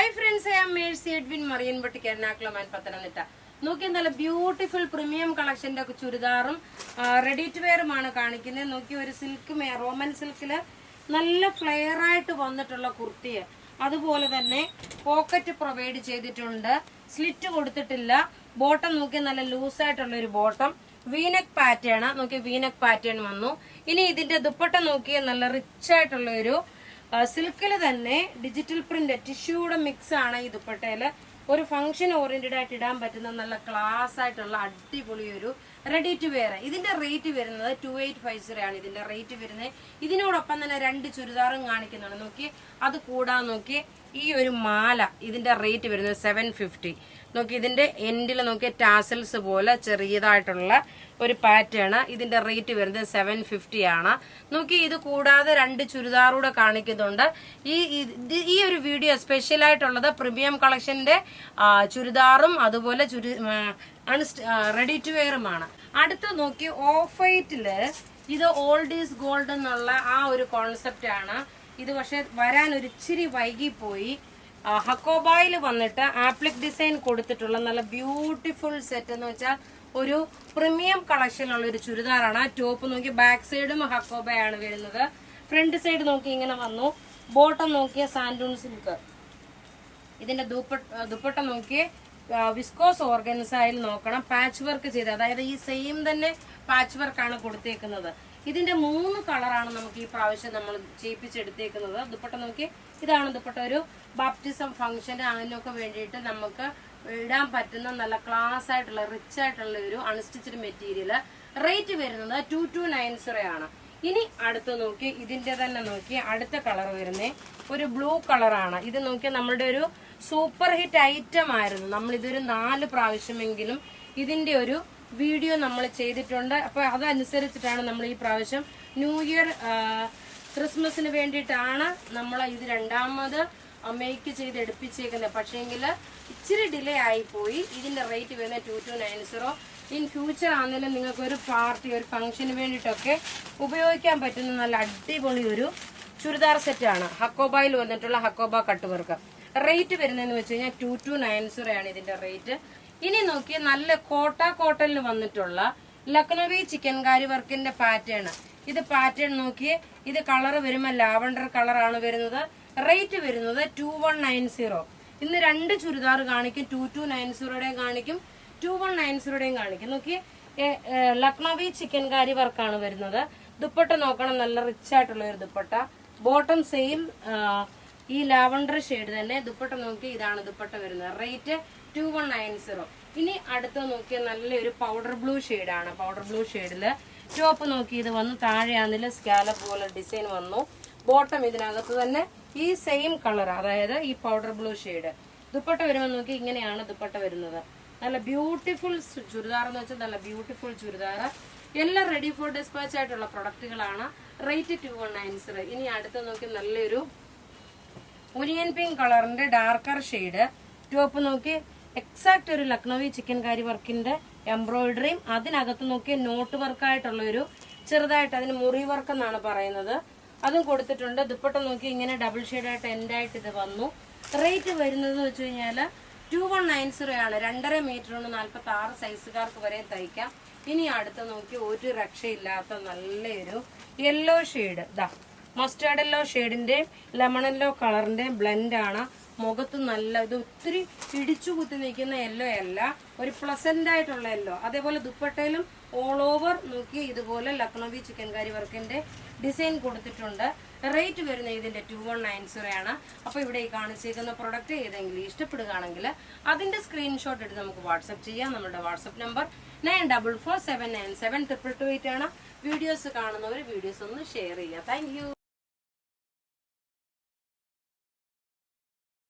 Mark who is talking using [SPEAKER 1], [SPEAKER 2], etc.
[SPEAKER 1] Hi friends, I am Mercy Edwin Marian Batti Ernakulam and Pathanamthitta. നോക്കി നല്ല beautiful premium കളക്ഷന്റെ ഒക്കെ ചുരിദാറും ready to വെയറുമാണ് കാണിക്കുന്നത്. നോക്കി ഒരു സിൽക്ക് റോമൻ സിൽക്കില് നല്ല ഫ്ലെയർ ആയിട്ട് വന്നിട്ടുള്ള കുർത്തി, അതുപോലെ തന്നെ പോക്കറ്റ് പ്രൊവൈഡ് ചെയ്തിട്ടുണ്ട്, സ്ലിറ്റ് കൊടുത്തിട്ടില്ല. ബോട്ടം നോക്കി നല്ല ലൂസായിട്ടുള്ള ഒരു ബോട്ടം, വീനെക്ക് പാറ്റേൺ നോക്കി, വീനെക്ക് പാറ്റേൺ വന്നു. ഇനി ഇതിന്റെ ദുപ്പട്ട നോക്കിയ നല്ല റിച്ച് ആയിട്ടുള്ള ഒരു സിൽക്കിൽ തന്നെ ഡിജിറ്റൽ പ്രിന്റ് ടിഷ്യൂടെ മിക്സ് ആണ് ഈ ദുപ്പട്ടയില്. ഒരു ഫംഗ്ഷൻ ഓറിയന്റഡ് ആയിട്ട് ഇടാൻ പറ്റുന്ന നല്ല ക്ലാസ് ആയിട്ടുള്ള അടിപൊളി ഒരു റെഡി ടു വെയർ. ഇതിന്റെ റേറ്റ് വരുന്നത് 2850 ആണ് ഇതിന്റെ റേറ്റ് വരുന്നത്. ഇതിനോടൊപ്പം തന്നെ 2 ചുരിദാറും കാണിക്കുന്നുണ്ട്. നോക്കി, അത് കൂടാതെ നോക്കി ഈ ഒരു മാല, ഇതിന്റെ റേറ്റ് വരുന്നത് 750. നോക്കി, ഇതിന്റെ എൻഡിൽ നോക്കിയ ടാസൽസ് പോലെ ചെറിയതായിട്ടുള്ള ഒരു പാറ്റേൺ, ഇതിന്റെ റേറ്റ് വരുന്നത് 750 ആണ്. നോക്കി, ഇത് കൂടാതെ 2 ചുരിദാറൂടെ കാണിക്കുന്നുണ്ട്. ഈ ഒരു വീഡിയോ സ്പെഷ്യൽ ആയിട്ടുള്ളത് പ്രീമിയം കളക്ഷന്റെ ചുരിദാറും അതുപോലെ റെഡി ടു വെയറുമാണ്. അടുത്ത് നോക്കി, ഓഫ് വൈറ്റില് ഇത് ഓൾഡ് ഈസ് ഗോൾഡ് എന്നുള്ള ആ ഒരു കോൺസെപ്റ്റ് ആണ്. ഇത് പക്ഷെ വരാൻ ഒരു ഇച്ചിരി വൈകിപ്പോയി. ഹക്കോബായിൽ വന്നിട്ട് ആപ്ലിക് ഡിസൈൻ കൊടുത്തിട്ടുള്ള നല്ല ബ്യൂട്ടിഫുൾ സെറ്റ് എന്ന് വെച്ചാൽ ഒരു പ്രീമിയം കളക്ഷനുള്ള ഒരു ചുരിദാറാണ്. ടോപ്പ് നോക്കി ബാക്ക് സൈഡും ഹക്കോബയാണ് വരുന്നത്. ഫ്രണ്ട് സൈഡ് നോക്കി ഇങ്ങനെ വന്നു. ബോട്ടം നോക്കിയ സാൻഡൂൺ സിൽക്ക്. ഇതിന്റെ ദുപ്പട്ട നോക്കിയ വിസ്കോസ് ഓർഗൻസായിൽ നോക്കണം, പാച്ച് വർക്ക് ചെയ്ത്, അതായത് ഈ സെയിം തന്നെ പാച്ച് വർക്കാണ് കൊടുത്തേക്കുന്നത്. ഇതിന്റെ 3 കളറാണ് നമുക്ക് ഈ പ്രാവശ്യം നമ്മൾ ചെയ്യിപ്പിച്ചെടുത്തേക്കുന്നത്. ദുപ്പട്ട നോക്കി, ഇതാണ് ദുപ്പട്ട. ഒരു ബാപ്റ്റിസം ഫംഗ്ഷന് അതിനൊക്കെ വേണ്ടിയിട്ട് നമുക്ക് ഇടാൻ പറ്റുന്ന നല്ല ക്ലാസ് ആയിട്ടുള്ള റിച്ച് ആയിട്ടുള്ള ഒരു അൺസ്റ്റിച്ചഡ് മെറ്റീരിയൽ. റേറ്റ് വരുന്നത് 2290 ആണ്. ഇനി അടുത്ത് നോക്കി, ഇതിന്റെ തന്നെ നോക്കി അടുത്ത കളർ വരുന്നേ ഒരു ബ്ലൂ കളറാണ്. ഇത് നോക്കിയാൽ നമ്മളുടെ ഒരു സൂപ്പർ ഹിറ്റ് ഐറ്റം ആയിരുന്നു. നമ്മൾ ഇതൊരു 4 പ്രാവശ്യമെങ്കിലും ഇതിന്റെ ഒരു വീഡിയോ നമ്മൾ ചെയ്തിട്ടുണ്ട്. അപ്പൊ അതനുസരിച്ചിട്ടാണ് നമ്മൾ ഈ പ്രാവശ്യം ന്യൂ ഇയർ ക്രിസ്മസിന് വേണ്ടിയിട്ടാണ് നമ്മൾ ഇത് 2ാമത് മേക്ക് ചെയ്ത് എടുപ്പിച്ചേക്കുന്നത്. പക്ഷേങ്കിൽ ഇച്ചിരി ഡിലേ ആയിപ്പോയി. ഇതിന്റെ റേറ്റ് വരുന്നത് 2290. ഇൻ ഫ്യൂച്ചർ ആണെങ്കിലും നിങ്ങൾക്ക് ഒരു പാർട്ടി, ഒരു ഫംഗ്ഷന് വേണ്ടിയിട്ടൊക്കെ ഉപയോഗിക്കാൻ പറ്റുന്ന നല്ല അടിപൊളി ഒരു ചുരിദാർ സെറ്റാണ്. ഹക്കോബായിൽ വന്നിട്ടുള്ള ഹക്കോബ കട്ട് വർക്ക്. റേറ്റ് വരുന്നതെന്ന് വെച്ച് കഴിഞ്ഞാൽ 2290 ആണ് ഇതിന്റെ റേറ്റ്. ഇനി നോക്കിയ നല്ല കോട്ടണിൽ വന്നിട്ടുള്ള ലക്നവി ചിക്കൻകാരി വർക്കിന്റെ പാറ്റേൺ. ഇത് പാറ്റേൺ നോക്കിയേ, ഇത് കളർ വരുമ്പോൾ ലാവണ്ടർ കളറാണ് വരുന്നത്. റേറ്റ് വരുന്നത് 2190. ഇന്ന് 2 ചുരിദാർ കാണിക്കും, 2290യുടെയും കാണിക്കും, 2190യുടെയും കാണിക്കും. നോക്കി, ലക്നവി ചിക്കൻകാരി വർക്കാണ് വരുന്നത്. ദുപ്പട്ട നോക്കണം, നല്ല റിച്ച് ആയിട്ടുള്ള ഒരു ദുപ്പട്ട. ബോട്ടം സെയിം ഈ ലാവണ്ടർ ഷെയ്ഡ് തന്നെ. ദുപ്പട്ട നോക്കി, ഇതാണ് ദുപ്പട്ട വരുന്നത്. റേറ്റ് 2190. ഇനി അടുത്ത നോക്കിയ നല്ലൊരു പൗഡർ ബ്ലൂ ഷെയ്ഡാണ്. പൗഡർ ബ്ലൂ ഷെയ്ഡില് ടോപ്പ് നോക്കി ഇത് വന്നു, താഴെയാന്നില് സ്കാലപ്പ് പോലെ ഡിസൈൻ വന്നു. ബോട്ടം ഇതിനകത്ത് തന്നെ ഈ സെയിം കളർ, അതായത് ഈ പൗഡർ ബ്ലൂ ഷെയ്ഡ്. ദുപ്പട്ട വരുമ്പോൾ നോക്കി ഇങ്ങനെയാണ് ദുപ്പട്ട വരുന്നത്. നല്ല ബ്യൂട്ടിഫുൾ ചുരിദാർ എന്ന് വെച്ചാൽ നല്ല ബ്യൂട്ടിഫുൾ ചുരിദാർ. എല്ലാം റെഡി ഫോർ ഡിസ്പാച്ച് ആയിട്ടുള്ള പ്രൊഡക്റ്റുകളാണ്. റേറ്റ് 2190. ഇനി അടുത്ത നോക്കി നല്ലൊരു ഒനിയൻ പിങ്ക് കളറിന്റെ ഡാർക്കർ ഷെയ്ഡ്. ടോപ്പ് നോക്കി എക്സാക്ട് ഒരു ലക്നവി ചിക്കൻകാരി വർക്കിന്റെ എംബ്രോയിഡറിയും അതിനകത്ത് നോക്കി നോട്ട് വർക്കായിട്ടുള്ള ഒരു ചെറുതായിട്ട്, അതിന് മുറി വർക്ക് എന്നാണ് പറയുന്നത്, അതും കൊടുത്തിട്ടുണ്ട്. ദുപ്പട്ട നോക്കി ഇങ്ങനെ ഡബിൾ ഷെയ്ഡായിട്ട് എൻഡായിട്ട് ഇത് വന്നു. റേറ്റ് വരുന്നത് വെച്ച് കഴിഞ്ഞാൽ 2190 ആണ്. 2.5 മീറ്റർ കൊണ്ട് 46 സൈസുകാർക്ക് വരെ തയ്ക്കാം. ഇനി അടുത്ത് നോക്കി ഒരു രക്ഷയില്ലാത്ത നല്ലൊരു യെല്ലോ ഷെയ്ഡ്. മസ്റ്റാർഡ് യെല്ലോ ഷെയ്ഡിന്റെ ലെമൺ യെല്ലോ കളറിന്റെ ബ്ലെൻഡ് ആണ്. മുഖത്ത് നല്ല ഇത് ഒത്തിരി ഇടിച്ചു കുത്തി നിൽക്കുന്ന യെല്ലോ അല്ല, ഒരു പ്ലസന്റ് ആയിട്ടുള്ള യെല്ലോ. അതേപോലെ ദുപ്പട്ടയിലും ഓൾ ഓവർ നോക്കി ഇതുപോലെ ലക്നവി ചിക്കൻകാരി വർക്കിന്റെ ഡിസൈൻ കൊടുത്തിട്ടുണ്ട്. റേറ്റ് വരുന്നത് ഇതിന്റെ 2190 ആണ്. അപ്പൊ ഇവിടെ ഈ കാണിച്ചേക്കുന്ന പ്രൊഡക്റ്റ് ഏതെങ്കിലും ഇഷ്ടപ്പെടുകയാണെങ്കിൽ അതിന്റെ സ്ക്രീൻഷോട്ട് എടുത്ത് നമുക്ക് വാട്സപ്പ് ചെയ്യാം. നമ്മുടെ വാട്സപ്പ് നമ്പർ 9447972228 ആണ്. വീഡിയോസ് കാണുന്നവർ വീഡിയോസ് ഒന്ന് ഷെയർ ചെയ്യുക. Thank you.